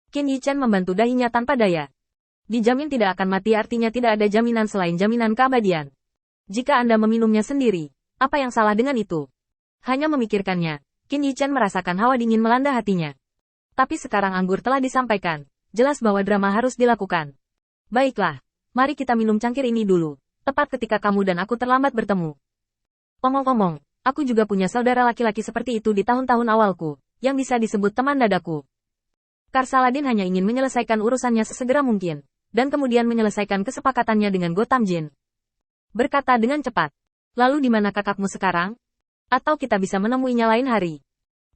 Qin Yichen membantu dahinya tanpa daya. Dijamin tidak akan mati artinya tidak ada jaminan selain jaminan keabadian. Jika Anda meminumnya sendiri, apa yang salah dengan itu? Hanya memikirkannya, Qin Yichen merasakan hawa dingin melanda hatinya. Tapi sekarang anggur telah disampaikan, jelas bahwa drama harus dilakukan. Baiklah, mari kita minum cangkir ini dulu, tepat ketika kamu dan aku terlambat bertemu. Omong-omong, aku juga punya saudara laki-laki seperti itu di tahun-tahun awalku, yang bisa disebut teman dadaku. Karsaladin hanya ingin menyelesaikan urusannya sesegera mungkin, dan kemudian menyelesaikan kesepakatannya dengan Gotham Jin. Berkata dengan cepat, lalu di mana kakakmu sekarang? Atau kita bisa menemuinya lain hari?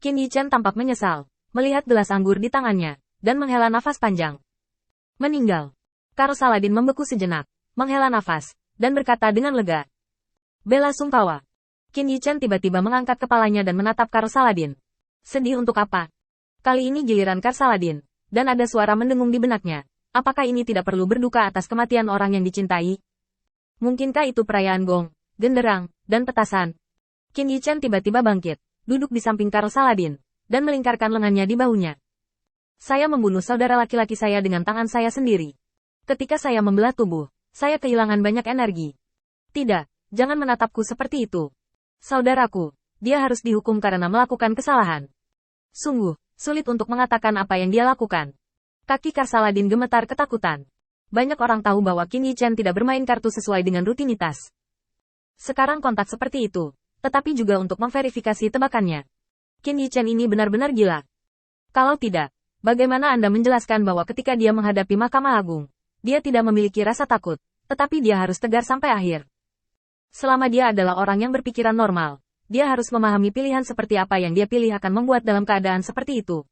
Qin Yichen tampak menyesal, melihat gelas anggur di tangannya, dan menghela nafas panjang. Meninggal. Karsaladin membeku sejenak, menghela nafas, dan berkata dengan lega. Bela sungkawa. Qin Yichen tiba-tiba mengangkat kepalanya dan menatap Karsaladin. Sedih untuk apa? Kali ini giliran Karsaladin, dan ada suara mendengung di benaknya. Apakah ini tidak perlu berduka atas kematian orang yang dicintai? Mungkinkah itu perayaan gong, genderang, dan petasan? Qin Yichen tiba-tiba bangkit, duduk di samping Karsaladin, dan melingkarkan lengannya di bahunya. Saya membunuh saudara laki-laki saya dengan tangan saya sendiri. Ketika saya membelah tubuh, saya kehilangan banyak energi. Tidak, jangan menatapku seperti itu. Saudaraku, dia harus dihukum karena melakukan kesalahan. Sungguh, sulit untuk mengatakan apa yang dia lakukan. Kaki Karsaladin gemetar ketakutan. Banyak orang tahu bahwa Qin Yichen tidak bermain kartu sesuai dengan rutinitas. Sekarang kontak seperti itu, tetapi juga untuk memverifikasi tebakannya. Qin Yichen ini benar-benar gila. Kalau tidak, bagaimana Anda menjelaskan bahwa ketika dia menghadapi Mahkamah Agung, dia tidak memiliki rasa takut, tetapi dia harus tegar sampai akhir. Selama dia adalah orang yang berpikiran normal, dia harus memahami pilihan seperti apa yang dia pilih akan membuat dalam keadaan seperti itu.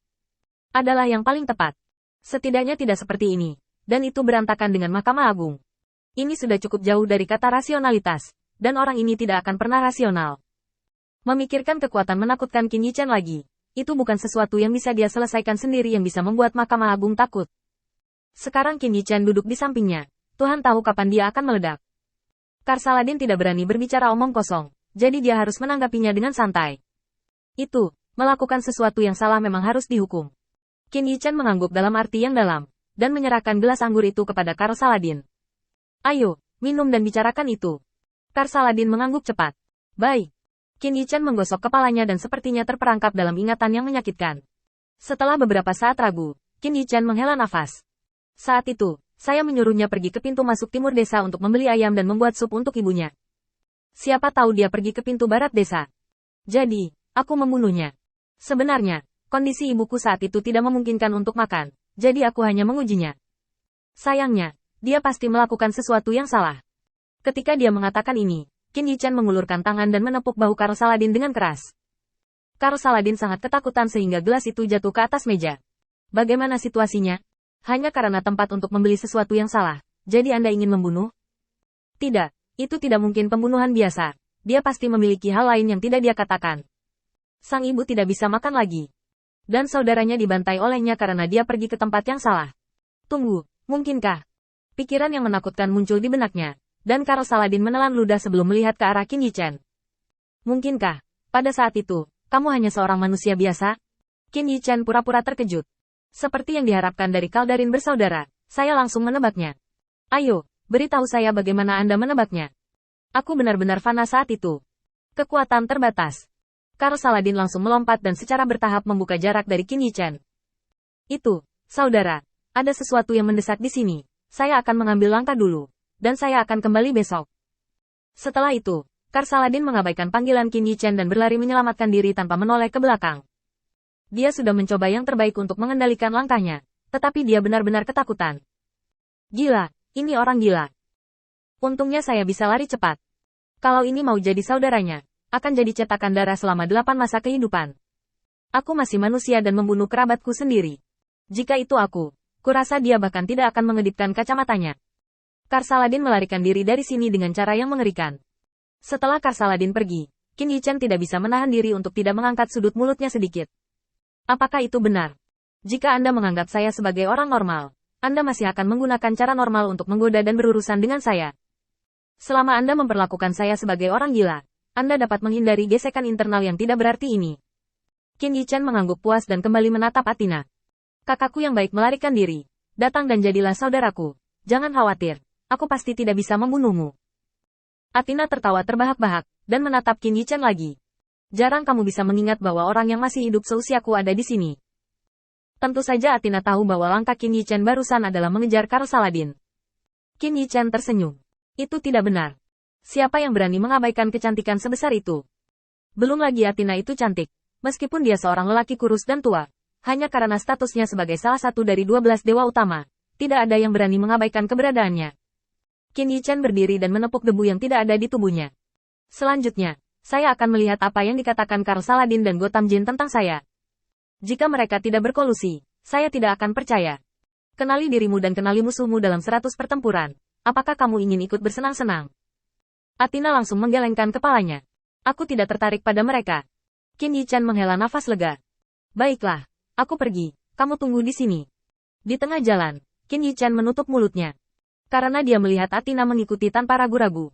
Adalah yang paling tepat. Setidaknya tidak seperti ini, dan itu berantakan dengan Mahkamah Agung. Ini sudah cukup jauh dari kata rasionalitas, dan orang ini tidak akan pernah rasional. Memikirkan kekuatan menakutkan Qin Yichen lagi, itu bukan sesuatu yang bisa dia selesaikan sendiri yang bisa membuat Mahkamah Agung takut. Sekarang Qin Yichen duduk di sampingnya, Tuhan tahu kapan dia akan meledak. Karsaladin tidak berani berbicara omong kosong, jadi dia harus menanggapinya dengan santai. Itu, melakukan sesuatu yang salah memang harus dihukum. Qin Yichen mengangguk dalam arti yang dalam, dan menyerahkan gelas anggur itu kepada Karsaladin. Ayo, minum dan bicarakan itu. Karsaladin mengangguk cepat. Baik. Qin Yichen menggosok kepalanya dan sepertinya terperangkap dalam ingatan yang menyakitkan. Setelah beberapa saat ragu, Qin Yichen menghela nafas. Saat itu, saya menyuruhnya pergi ke pintu masuk timur desa untuk membeli ayam dan membuat sup untuk ibunya. Siapa tahu dia pergi ke pintu barat desa. Jadi, aku membunuhnya. Sebenarnya, kondisi ibuku saat itu tidak memungkinkan untuk makan, jadi aku hanya mengujinya. Sayangnya, dia pasti melakukan sesuatu yang salah. Ketika dia mengatakan ini, Qin Yichen mengulurkan tangan dan menepuk bahu Karsaladin dengan keras. Karsaladin sangat ketakutan sehingga gelas itu jatuh ke atas meja. Bagaimana situasinya? Hanya karena tempat untuk membeli sesuatu yang salah, jadi Anda ingin membunuh? Tidak, itu tidak mungkin pembunuhan biasa. Dia pasti memiliki hal lain yang tidak dia katakan. Sang ibu tidak bisa makan lagi. Dan saudaranya dibantai olehnya karena dia pergi ke tempat yang salah. Tunggu, mungkinkah? Pikiran yang menakutkan muncul di benaknya, dan Karsaladin menelan ludah sebelum melihat ke arah Qin Yichen. Mungkinkah, pada saat itu, kamu hanya seorang manusia biasa? Qin Yichen pura-pura terkejut. Seperti yang diharapkan dari Kaldarin bersaudara, saya langsung menebaknya. Ayo, beritahu saya bagaimana Anda menebaknya. Aku benar-benar fana saat itu. Kekuatan terbatas. Karsaladin langsung melompat dan secara bertahap membuka jarak dari Qin Yichen. Itu, saudara, ada sesuatu yang mendesak di sini. Saya akan mengambil langkah dulu, dan saya akan kembali besok. Setelah itu, Karsaladin mengabaikan panggilan Qin Yichen dan berlari menyelamatkan diri tanpa menoleh ke belakang. Dia sudah mencoba yang terbaik untuk mengendalikan langkahnya, tetapi dia benar-benar ketakutan. Gila, ini orang gila. Untungnya saya bisa lari cepat. Kalau ini mau jadi saudaranya, akan jadi cetakan darah selama 8 masa kehidupan. Aku masih manusia dan membunuh kerabatku sendiri. Jika itu aku, kurasa dia bahkan tidak akan mengedipkan kacamatanya. Karsaladin melarikan diri dari sini dengan cara yang mengerikan. Setelah Karsaladin pergi, Qin Yichen tidak bisa menahan diri untuk tidak mengangkat sudut mulutnya sedikit. Apakah itu benar? Jika Anda menganggap saya sebagai orang normal, Anda masih akan menggunakan cara normal untuk menggoda dan berurusan dengan saya. Selama Anda memperlakukan saya sebagai orang gila, Anda dapat menghindari gesekan internal yang tidak berarti ini. Qin Yichen mengangguk puas dan kembali menatap Athena. Kakakku yang baik melarikan diri. Datang dan jadilah saudaraku. Jangan khawatir. Aku pasti tidak bisa membunuhmu. Athena tertawa terbahak-bahak, dan menatap Qin Yichen lagi. Jarang kamu bisa mengingat bahwa orang yang masih hidup seusiaku ada di sini. Tentu saja Athena tahu bahwa langkah Qin Yichen barusan adalah mengejar Karl Saladin. Qin Yichen tersenyum. Itu tidak benar. Siapa yang berani mengabaikan kecantikan sebesar itu? Belum lagi Athena itu cantik. Meskipun dia seorang lelaki kurus dan tua, hanya karena statusnya sebagai salah satu dari 12 dewa utama, tidak ada yang berani mengabaikan keberadaannya. Qin Yichen berdiri dan menepuk debu yang tidak ada di tubuhnya. Selanjutnya, saya akan melihat apa yang dikatakan Karl Saladin dan Gotham Jin tentang saya. Jika mereka tidak berkolusi, saya tidak akan percaya. Kenali dirimu dan kenali musuhmu dalam 100 pertempuran. Apakah kamu ingin ikut bersenang-senang? Athena langsung menggelengkan kepalanya. Aku tidak tertarik pada mereka. Qin Yichen menghela nafas lega. Baiklah, aku pergi. Kamu tunggu di sini. Di tengah jalan, Qin Yichen menutup mulutnya. Karena dia melihat Athena mengikuti tanpa ragu-ragu.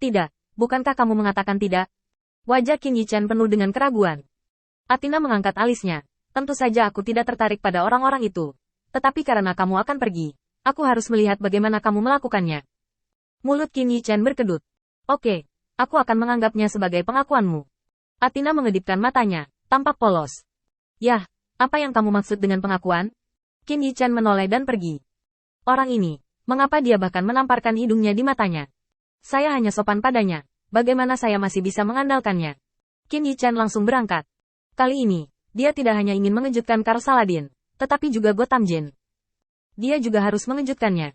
Tidak, bukankah kamu mengatakan tidak? Wajah Qin Yichen penuh dengan keraguan. Athena mengangkat alisnya. Tentu saja aku tidak tertarik pada orang-orang itu. Tetapi karena kamu akan pergi, aku harus melihat bagaimana kamu melakukannya. Mulut Qin Yichen berkedut. Oke, aku akan menganggapnya sebagai pengakuanmu. Athena mengedipkan matanya, tampak polos. Yah, apa yang kamu maksud dengan pengakuan? Qin Yichen menoleh dan pergi. Orang ini, mengapa dia bahkan menamparkan hidungnya di matanya? Saya hanya sopan padanya, bagaimana saya masih bisa mengandalkannya? Qin Yichen langsung berangkat. Kali ini, dia tidak hanya ingin mengejutkan Karl Saladin, tetapi juga Gotham Jin. Dia juga harus mengejutkannya.